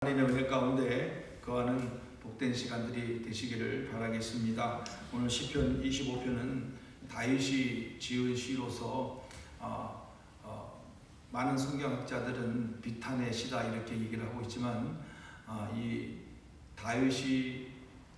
하나님의 은혜 가운데 거하는 복된 시간들이 되시기를 바라겠습니다. 오늘 시편 25편은 다윗이 지은 시로서 많은 성경학자들은 비탄의 시다 이렇게 얘기를 하고 있지만 이 다윗이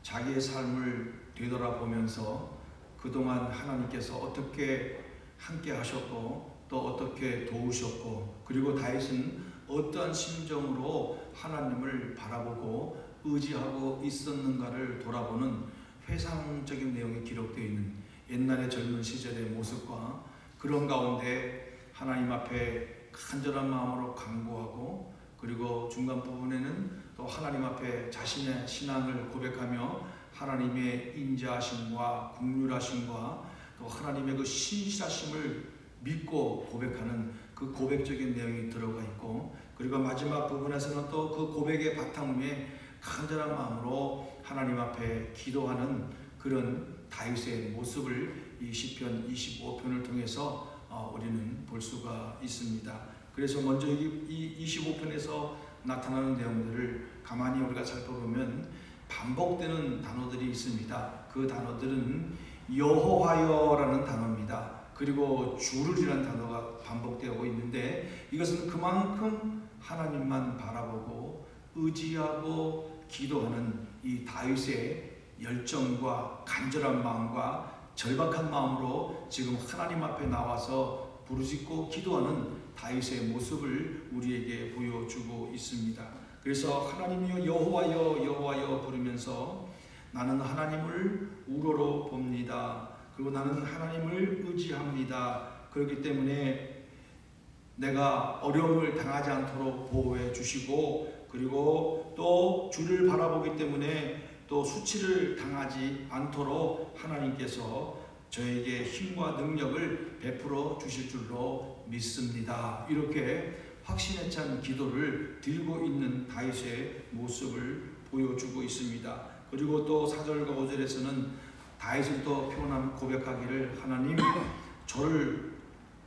자기의 삶을 되돌아보면서 그동안 하나님께서 어떻게 함께 하셨고 또 어떻게 도우셨고, 그리고 다윗은 어떠한 심정으로 하나님을 바라보고 의지하고 있었는가를 돌아보는 회상적인 내용이 기록되어 있는 옛날의 젊은 시절의 모습과, 그런 가운데 하나님 앞에 간절한 마음으로 간구하고, 그리고 중간 부분에는 또 하나님 앞에 자신의 신앙을 고백하며 하나님의 인자하심과 긍휼하심과 또 하나님의 그 신실하심을 믿고 고백하는 그 고백적인 내용이 들어가 있고, 그리고 마지막 부분에서는 또 그 고백의 바탕 위에 간절한 마음으로 하나님 앞에 기도하는 그런 다윗의 모습을 이 시편 25편을 통해서 우리는 볼 수가 있습니다. 그래서 먼저 이 25편에서 나타나는 내용들을 가만히 우리가 살펴보면 반복되는 단어들이 있습니다. 그 단어들은 여호와여라는 단어입니다. 그리고 주를이라는 단어가 반복되고 있는데, 이것은 그만큼 하나님만 바라보고 의지하고 기도하는 이 다윗의 열정과 간절한 마음과 절박한 마음으로 지금 하나님 앞에 나와서 부르짖고 기도하는 다윗의 모습을 우리에게 보여주고 있습니다. 그래서 하나님이여 여호와여 여호와여 부르면서 나는 하나님을 우러러 봅니다. 그리고 나는 하나님을 의지합니다. 그렇기 때문에 내가 어려움을 당하지 않도록 보호해 주시고, 그리고 또 주를 바라보기 때문에 또 수치를 당하지 않도록 하나님께서 저에게 힘과 능력을 베풀어 주실 줄로 믿습니다. 이렇게 확신에 찬 기도를 드리고 있는 다윗의 모습을 보여주고 있습니다. 그리고 또 4절과 5절에서는 다윗은 또 표현하는 고백하기를 하나님 저를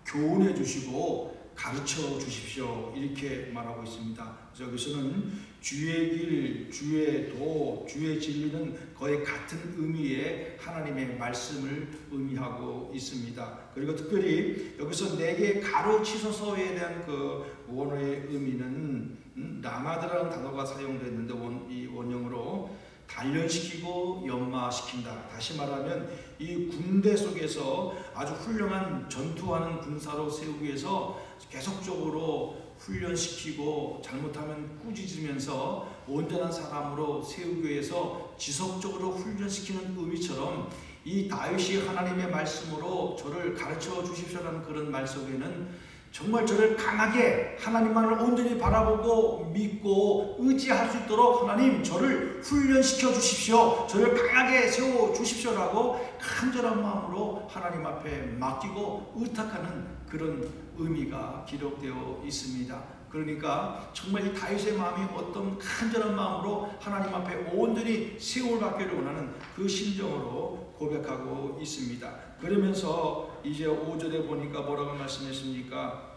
교훈해 주시고 가르쳐 주십시오 이렇게 말하고 있습니다. 그래서 여기서는 주의 길, 주의 도, 주의 진리는 거의 같은 의미의 하나님의 말씀을 의미하고 있습니다. 그리고 특별히 여기서 내게 가르치소서에 대한 그 원어의 의미는 라마드라는 단어가 사용되었는데 이 원형으로 단련시키고 연마시킨다. 다시 말하면 이 군대 속에서 아주 훌륭한 전투하는 군사로 세우기 위해서 계속적으로 훈련시키고 잘못하면 꾸짖으면서 온전한 사람으로 세우기 위해서 지속적으로 훈련시키는 의미처럼 이 다윗이 하나님의 말씀으로 저를 가르쳐 주십시오라는 그런 말 속에는 정말 저를 강하게 하나님만을 온전히 바라보고 믿고 의지할 수 있도록 하나님 저를 훈련시켜 주십시오, 저를 강하게 세워 주십시오라고 간절한 마음으로 하나님 앞에 맡기고 의탁하는 그런 의미가 기록되어 있습니다. 그러니까 정말 이 다윗의 마음이 어떤 간절한 마음으로 하나님 앞에 온전히 세워받기를 원하는 그 심정으로 고백하고 있습니다. 그러면서 이제 5절에 보니까 뭐라고 말씀했습니까?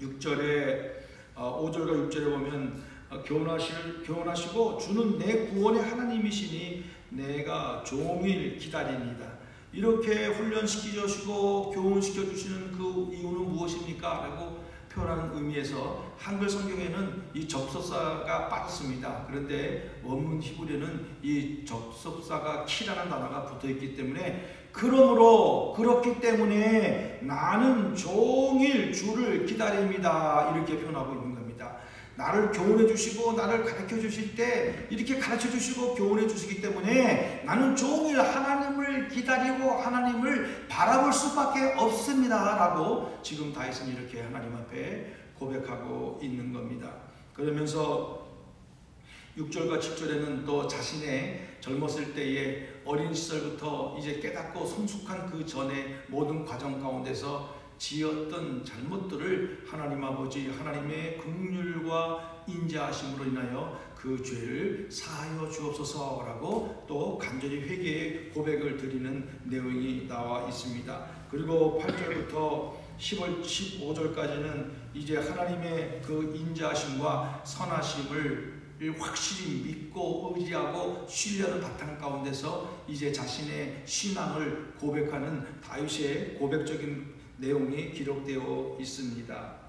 6절에 5절과 6절에 보면 교훈하시고 주는 내 구원의 하나님이시니 내가 종일 기다립니다. 이렇게 훈련시켜 주시고 교훈시켜 주시는 그 이유는 무엇입니까? 라고 표현하는 의미에서 한글 성경에는 이 접속사가 빠졌습니다. 그런데 원문 히브리는 이 접속사가 키라는 단어가 붙어있기 때문에 그렇기 때문에 나는 종일 주를 기다립니다. 이렇게 표현하고 있는 겁니다. 나를 교훈해 주시고 나를 가르쳐 주실 때 이렇게 가르쳐 주시고 교훈해 주시기 때문에 나는 종일 하나님을 기다리고 하나님을 바라볼 수밖에 없습니다 라고 지금 다윗은 이렇게 하나님 앞에 고백하고 있는 겁니다. 그러면서 6절과 7절에는 또 자신의 젊었을 때의 어린 시절부터 이제 깨닫고 성숙한 그 전의 모든 과정 가운데서 지었던 잘못들을 하나님 아버지 하나님의 긍휼과 인자하심으로 인하여 그 죄를 사하여 주옵소서라고 또 간절히 회개의 고백을 드리는 내용이 나와 있습니다. 그리고 8절부터 15절까지는 이제 하나님의 그 인자하심과 선하심을 확실히 믿고 의지하고 신뢰하는 바탕 가운데서 이제 자신의 신앙을 고백하는 다윗의 고백적인 내용이 기록되어 있습니다.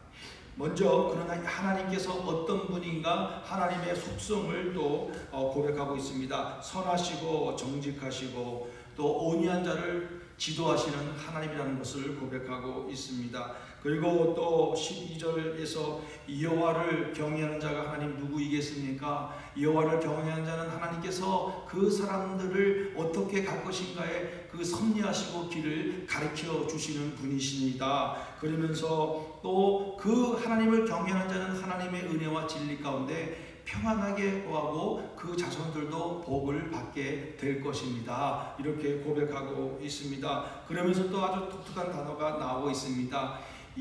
먼저 그는 하나님께서 어떤 분인가 하나님의 속성을 또 고백하고 있습니다. 선하시고 정직하시고 또 온유한 자를 지도하시는 하나님이라는 것을 고백하고 있습니다. 그리고 또 12절에서 여호와를 경외하는 자가 하나님 누구이겠습니까? 여호와를 경외하는 자는 하나님께서 그 사람들을 어떻게 갈 것인가에 그 섭리하시고 길을 가르쳐 주시는 분이십니다. 그러면서 또 그 하나님을 경외하는 자는 하나님의 은혜와 진리 가운데 평안하게 거하고 그 자손들도 복을 받게 될 것입니다. 이렇게 고백하고 있습니다. 그러면서 또 아주 독특한 단어가 나오고 있습니다.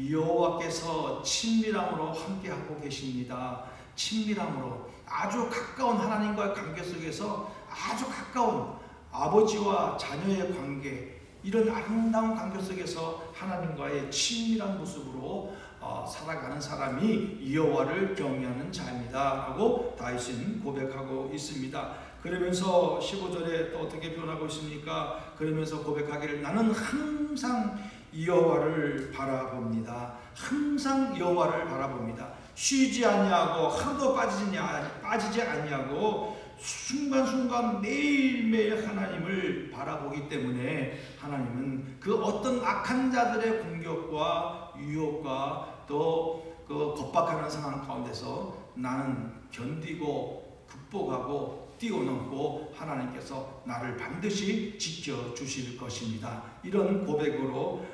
여호와께서 친밀함으로 함께하고 계십니다. 친밀함으로 아주 가까운 하나님과의 관계 속에서 아주 가까운 아버지와 자녀의 관계, 이런 아름다운 관계 속에서 하나님과의 친밀한 모습으로 살아가는 사람이 여호와를 경외하는 자입니다 라고 다윗은 고백하고 있습니다. 그러면서 15절에 또 어떻게 표현하고 있습니까? 그러면서 고백하기를 나는 항상 여호와를 바라봅니다. 항상 여호와를 바라봅니다. 쉬지 아니하고 하루도 빠지지 아니하고 순간순간 매일매일 하나님을 바라보기 때문에 하나님은 그 어떤 악한 자들의 공격과 유혹과 또 그 겁박하는 상황 가운데서 나는 견디고 극복하고 뛰어넘고 하나님께서 나를 반드시 지켜주실 것입니다. 이런 고백으로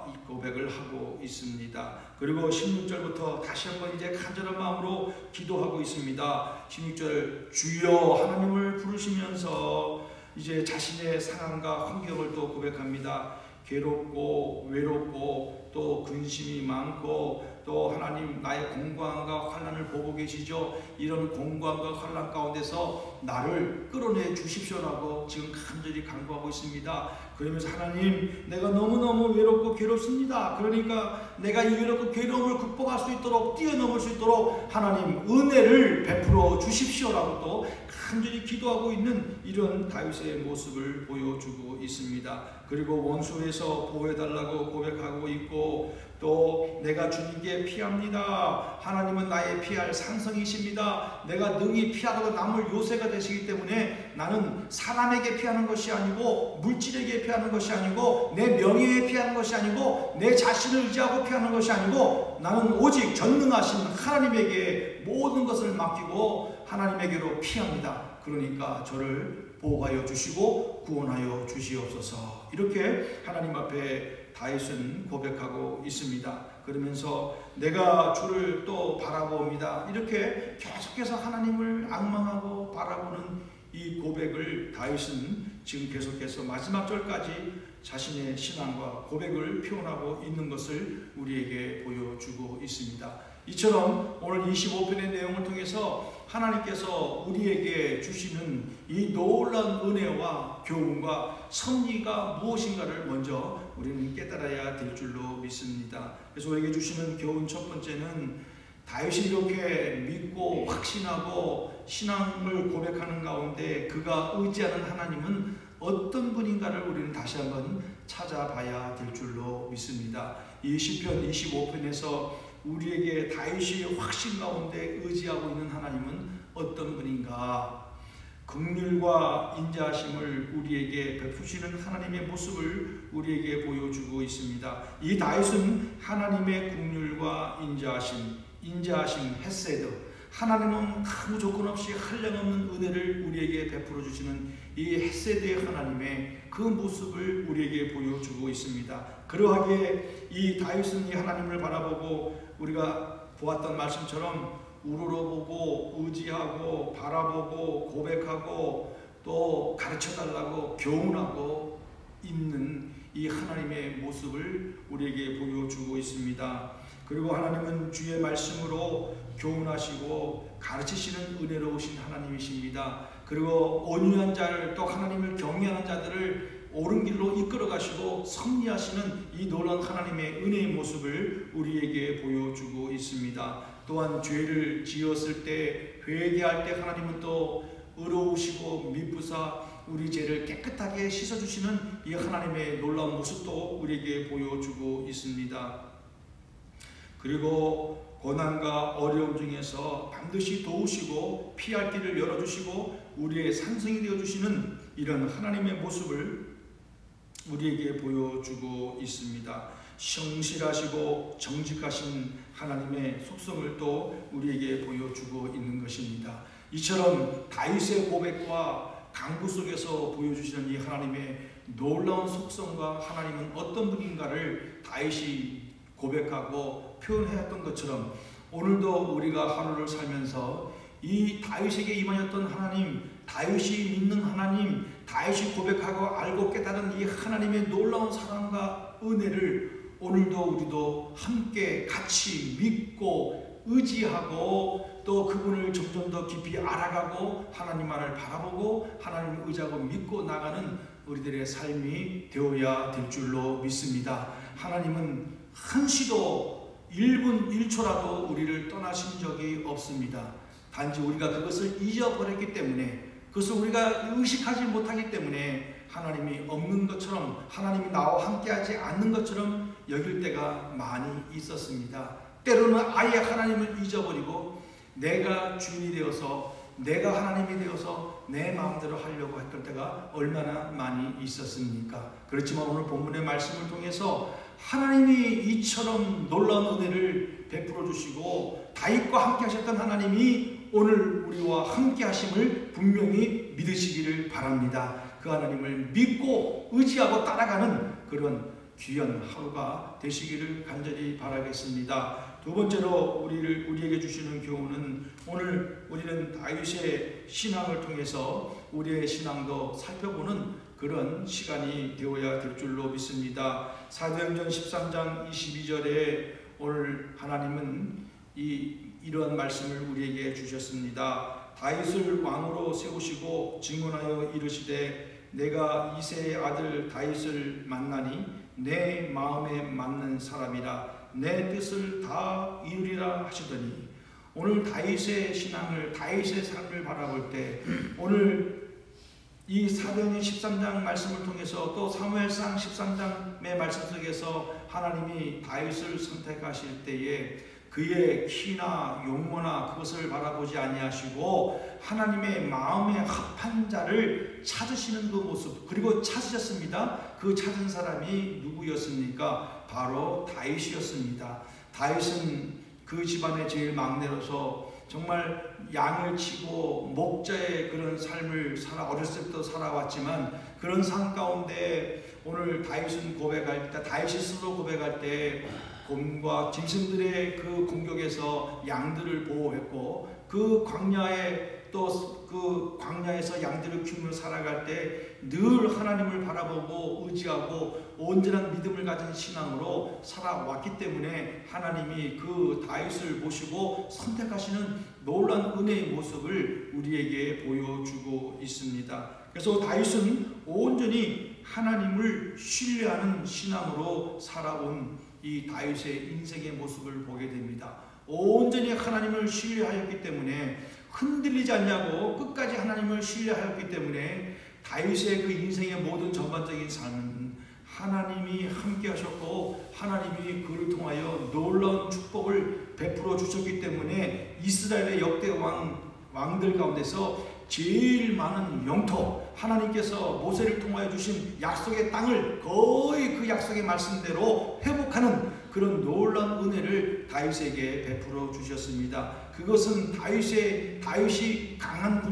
이 고백을 하고 있습니다. 그리고 16절부터 다시 한번 이제 간절한 마음으로 기도하고 있습니다. 16절 주여 하나님을 부르시면서 이제 자신의 상황과 환경을 또 고백합니다. 괴롭고 외롭고 또 근심이 많고 또 하나님 나의 공고함과 환난을 보고 계시죠. 이런 공고함과 환난 가운데서 나를 끌어내 주십시오라고 지금 간절히 간구하고 있습니다. 그러면서 하나님 내가 너무너무 외롭고 괴롭습니다. 그러니까 내가 이 외롭고 괴로움을 극복할 수 있도록 뛰어넘을 수 있도록 하나님 은혜를 베풀어 주십시오라고 또 간절히 기도하고 있는 이런 다윗의 모습을 보여주고 있습니다. 그리고 원수에서 보호해달라고 고백하고 있고 또 내가 주님께 피합니다. 하나님은 나의 피할 산성이십니다. 내가 능히 피하고 남을 요새가 되시기 때문에 나는 사람에게 피하는 것이 아니고 물질에게 피하는 것이 아니고 내 명예에 피하는 것이 아니고 내 자신을 의지하고 피하는 것이 아니고 나는 오직 전능하신 하나님에게 모든 것을 맡기고 하나님에게로 피합니다. 그러니까 저를 보호하여 주시고 구원하여 주시옵소서. 이렇게 하나님 앞에 다윗은 고백하고 있습니다. 그러면서 내가 주를 또 바라봅니다. 이렇게 계속해서 하나님을 앙망하고 바라보는 이 고백을 다윗은 지금 계속해서 마지막 절까지 자신의 신앙과 고백을 표현하고 있는 것을 우리에게 보여주고 있습니다. 이처럼 오늘 25편의 내용을 통해서 하나님께서 우리에게 주시는 이 놀라운 은혜와 교훈과 섭리가 무엇인가를 먼저 우리는 깨달아야 될 줄로 믿습니다. 그래서 우리에게 주시는 교훈 첫 번째는 다윗이 이렇게 믿고 확신하고 신앙을 고백하는 가운데 그가 의지하는 하나님은 어떤 분인가를 우리는 다시 한번 찾아봐야 될 줄로 믿습니다. 이 시편 25편에서 우리에게 다윗이 확신 가운데 의지하고 있는 하나님은 어떤 분인가? 긍휼과 인자하심을 우리에게 베푸시는 하나님의 모습을 우리에게 보여주고 있습니다. 이 다윗은 하나님의 긍휼과 인자하심 헤세드, 하나님은 아무 조건 없이 한량없는 은혜를 우리에게 베풀어 주시는 이 헤세드의 하나님의 그 모습을 우리에게 보여주고 있습니다. 그러하기에 이 다윗은 이 하나님을 바라보고 우리가 보았던 말씀처럼 우러러보고 의지하고 바라보고 고백하고 또 가르쳐달라고 교훈하고 있는 이 하나님의 모습을 우리에게 보여주고 있습니다. 그리고 하나님은 주의 말씀으로 교훈하시고 가르치시는 은혜로우신 하나님이십니다. 그리고 온유한 자를 또 하나님을 경외하는 자들을 옳은 길로 이끌어 가시고 섭리하시는 이 놀라운 하나님의 은혜의 모습을 우리에게 보여주고 있습니다. 또한 죄를 지었을 때 회개할 때 하나님은 또 의로우시고 미쁘사 우리 죄를 깨끗하게 씻어주시는 이 하나님의 놀라운 모습도 우리에게 보여주고 있습니다. 그리고 고난과 어려움 중에서 반드시 도우시고 피할 길을 열어주시고 우리의 산성이 되어주시는 이런 하나님의 모습을 우리에게 보여주고 있습니다. 성실하시고 정직하신 하나님의 속성을 또 우리에게 보여주고 있는 것입니다. 이처럼 다윗의 고백과 강구 속에서 보여주시는 이 하나님의 놀라운 속성과 하나님은 어떤 분인가를 다윗이 고백하고 표현했던 것처럼 오늘도 우리가 하루를 살면서 이 다윗에게 임하였던 하나님, 다윗이 믿는 하나님, 다윗이 고백하고 알고 깨달은 이 하나님의 놀라운 사랑과 은혜를 오늘도 우리도 함께 같이 믿고 의지하고 또 그분을 점점 더 깊이 알아가고 하나님만을 바라보고 하나님을 의지하고 믿고 나가는 우리들의 삶이 되어야 될 줄로 믿습니다. 하나님은 한시도 1분 1초라도 우리를 떠나신 적이 없습니다. 단지 우리가 그것을 잊어버렸기 때문에, 그것을 우리가 의식하지 못하기 때문에 하나님이 없는 것처럼, 하나님이 나와 함께하지 않는 것처럼 여길 때가 많이 있었습니다. 때로는 아예 하나님을 잊어버리고 내가 주인이 되어서, 내가 하나님이 되어서 내 마음대로 하려고 했던 때가 얼마나 많이 있었습니까? 그렇지만 오늘 본문의 말씀을 통해서 하나님이 이처럼 놀라운 은혜를 베풀어 주시고 다윗과 함께 하셨던 하나님이 오늘 우리와 함께 하심을 분명히 믿으시기를 바랍니다. 그 하나님을 믿고 의지하고 따라가는 그런 귀한 하루가 되시기를 간절히 바라겠습니다. 두 번째로 우리에게 주시는 교훈은, 오늘 우리는 다윗의 신앙을 통해서 우리의 신앙도 살펴보는 그런 시간이 되어야 될 줄로 믿습니다. 사도행전 13장 22절에 오늘 하나님은 이러한 말씀을 우리에게 주셨습니다. 다윗을 왕으로 세우시고 증언하여 이르시되 내가 이새의 아들 다윗을 만나니 내 마음에 맞는 사람이라 내 뜻을 다 이루리라 하시더니, 오늘 다윗의 신앙을, 다윗의 삶을 바라볼 때 오늘 이 사도행전 13장 말씀을 통해서 또 사무엘상 13장의 말씀 속에서 하나님이 다윗을 선택하실 때에 그의 키나 용모나 그것을 바라보지 아니하시고 하나님의 마음에 합한 자를 찾으시는 그 모습, 그리고 찾으셨습니다. 그 찾은 사람이 누구였습니까? 바로 다윗이었습니다. 다윗은 그 집안의 제일 막내로서 정말 양을 치고 목자의 그런 삶을 어렸을 때부터 살아왔지만, 그런 삶 가운데 오늘 다윗은 고백할 때, 다윗이 스스로 고백할 때 곰과 짐승들의 그 공격에서 양들을 보호했고, 그 광야에 또 그 광야에서 양들을 키우며 살아갈 때 늘 하나님을 바라보고 의지하고 온전한 믿음을 가진 신앙으로 살아왔기 때문에 하나님이 그 다윗을 보시고 선택하시는 놀라운 은혜의 모습을 우리에게 보여주고 있습니다. 그래서 다윗은 온전히 하나님을 신뢰하는 신앙으로 살아온 이 다윗의 인생의 모습을 보게 됩니다. 온전히 하나님을 신뢰하였기 때문에, 흔들리지 않냐고 끝까지 하나님을 신뢰하였기 때문에 다윗의 그 인생의 모든 전반적인 삶은 하나님이 함께 하셨고 하나님이 그를 통하여 놀라운 축복을 베풀어 주셨기 때문에 이스라엘의 역대 왕들 가운데서 제일 많은 영토, 하나님께서 모세를 통하여 주신 약속의 땅을 거의 그 약속의 말씀대로 회복하는 그런 놀라운 은혜를 다윗에게 베풀어 주셨습니다. 그것은 다윗이 강한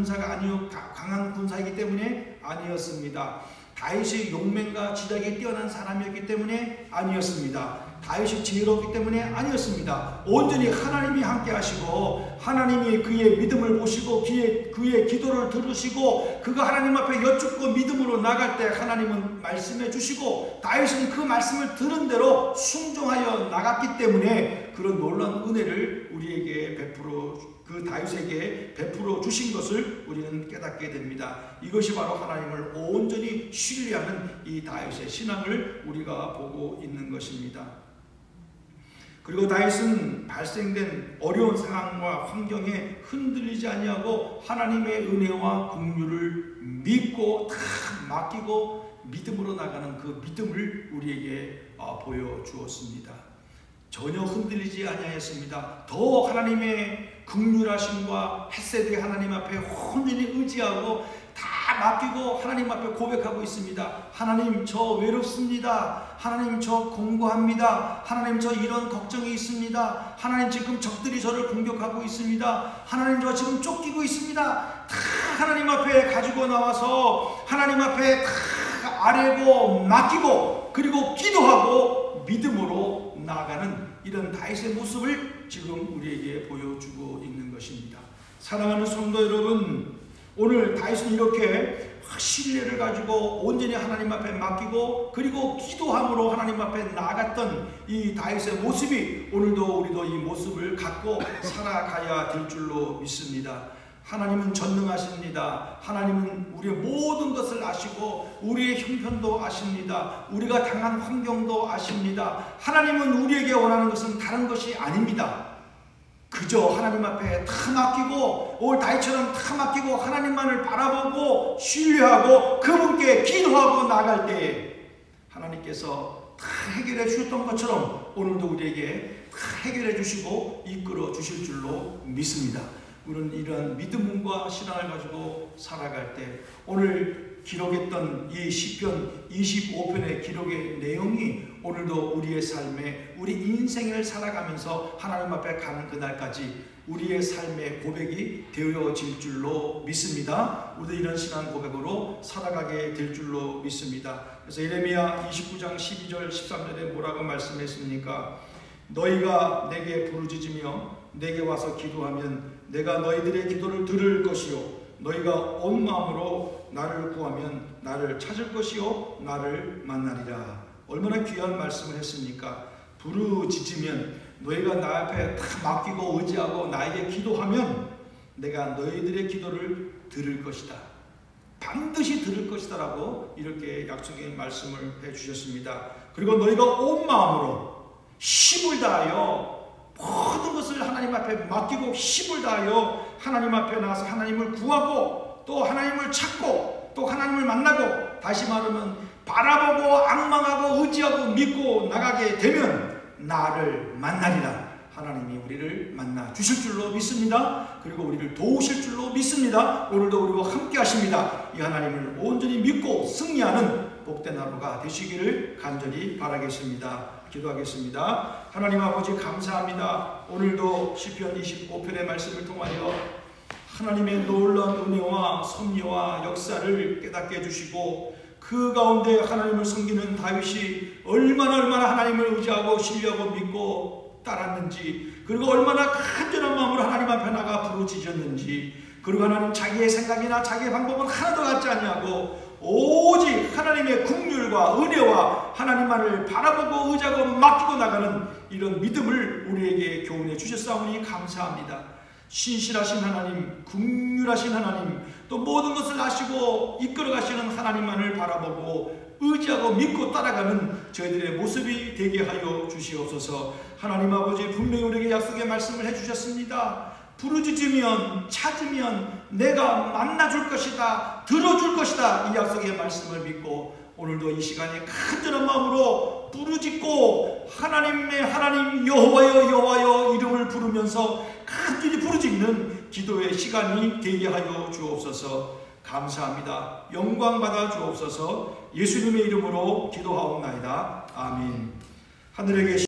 군사이기 때문에 아니었습니다. 다윗이 용맹과 지략이 뛰어난 사람이었기 때문에 아니었습니다. 다윗이 지혜롭기 때문에 아니었습니다. 온전히 하나님이 함께 하시고 하나님이 그의 믿음을 보시고 그의 기도를 들으시고 그가 하나님 앞에 여쭙고 믿음으로 나갈 때 하나님은 말씀해 주시고 다윗은 그 말씀을 들은 대로 순종하여 나갔기 때문에 그런 놀라운 은혜를 우리에게 그 다윗에게 베풀어 주신 것을 우리는 깨닫게 됩니다. 이것이 바로 하나님을 온전히 신뢰하는 이 다윗의 신앙을 우리가 보고 있는 것입니다. 그리고 다윗은 발생된 어려운 상황과 환경에 흔들리지 아니하고 하나님의 은혜와 긍휼을 믿고 다 맡기고 믿음으로 나가는 그 믿음을 우리에게 보여주었습니다. 전혀 흔들리지 아니하였습니다. 더 하나님의 긍휼하심과 헤세드의 하나님 앞에 온전히 의지하고 다 맡기고 하나님 앞에 고백하고 있습니다. 하나님, 저 외롭습니다. 하나님, 저 공고합니다. 하나님, 저 이런 걱정이 있습니다. 하나님, 지금 적들이 저를 공격하고 있습니다. 하나님, 저 지금 쫓기고 있습니다. 다 하나님 앞에 가지고 나와서 하나님 앞에 다 아뢰고 맡기고 그리고 기도하고 믿음으로 나아가는 이런 다윗의 모습을 지금 우리에게 보여주고 있는 것입니다. 사랑하는 성도 여러분, 오늘 다윗은 이렇게 신뢰를 가지고 온전히 하나님 앞에 맡기고 그리고 기도함으로 하나님 앞에 나아갔던 이 다윗의 모습이 오늘도 우리도 이 모습을 갖고 살아가야 될 줄로 믿습니다. 하나님은 전능하십니다. 하나님은 우리의 모든 것을 아시고 우리의 형편도 아십니다. 우리가 당한 환경도 아십니다. 하나님은 우리에게 원하는 것은 다른 것이 아닙니다. 그저 하나님 앞에 다 맡기고 오늘 다윗처럼 다 맡기고 하나님만을 바라보고 신뢰하고 그분께 기도하고 나갈 때에 하나님께서 다 해결해 주셨던 것처럼 오늘도 우리에게 다 해결해 주시고 이끌어 주실 줄로 믿습니다. 우리는 이러한 믿음과 신앙을 가지고 살아갈 때 오늘 기록했던 이 시편 25편의 기록의 내용이 오늘도 우리의 삶에 우리 인생을 살아가면서 하나님 앞에 가는 그날까지 우리의 삶의 고백이 되어질 줄로 믿습니다. 우리도 이런 신앙 고백으로 살아가게 될 줄로 믿습니다. 그래서 예레미야 29장 12절 13절에 뭐라고 말씀했습니까? 너희가 내게 부르짖으며 내게 와서 기도하면 내가 너희들의 기도를 들을 것이요 너희가 온 마음으로 나를 구하면 나를 찾을 것이요 나를 만나리라. 얼마나 귀한 말씀을 했습니까? 부르짖으면 너희가 나 앞에 다 맡기고 의지하고 나에게 기도하면 내가 너희들의 기도를 들을 것이다. 반드시 들을 것이다 라고 이렇게 약속의 말씀을 해주셨습니다. 그리고 너희가 온 마음으로 힘을 다하여 모든 것을 하나님 앞에 맡기고 힘을 다하여 하나님 앞에 나가서 하나님을 구하고 또 하나님을 찾고 또 하나님을 만나고 다시 말하면 바라보고 앙망하고 의지하고 믿고 나가게 되면 나를 만나리라. 하나님이 우리를 만나 주실 줄로 믿습니다. 그리고 우리를 도우실 줄로 믿습니다. 오늘도 우리와 함께 하십니다. 이 하나님을 온전히 믿고 승리하는 복된 하루가 되시기를 간절히 바라겠습니다. 기도하겠습니다. 하나님 아버지 감사합니다. 오늘도 시편 25편의 말씀을 통하여 하나님의 놀라운 은혜와 섭리와 역사를 깨닫게 해주시고 그 가운데 하나님을 섬기는 다윗이 얼마나 하나님을 의지하고 신뢰하고 믿고 따랐는지 그리고 얼마나 간절한 마음으로 하나님 앞에 나가 부르짖었는지 그리고 하나님 자기의 생각이나 자기의 방법은 하나도 같지 아니하고 오직 하나님의 긍휼과 은혜와 하나님만을 바라보고 의지하고 맡기고 나가는 이런 믿음을 우리에게 교훈해 주셨사오니 감사합니다. 신실하신 하나님, 긍휼하신 하나님, 또 모든 것을 아시고 이끌어 가시는 하나님만을 바라보고 의지하고 믿고 따라가는 저희들의 모습이 되게 하여 주시옵소서. 하나님 아버지 분명히 우리에게 약속의 말씀을 해주셨습니다. 부르짖으면 찾으면 내가 만나줄 것이다, 들어줄 것이다. 이 약속의 말씀을 믿고 오늘도 이 시간에 간절한 마음으로 부르짖고 하나님의 하나님 여호와여 여호와여 이름을 부르면서 간절히 부르짖는 기도의 시간이 되게 하여 주옵소서. 감사합니다. 영광 받아 주옵소서. 예수님의 이름으로 기도하옵나이다. 아멘. 하늘에 계신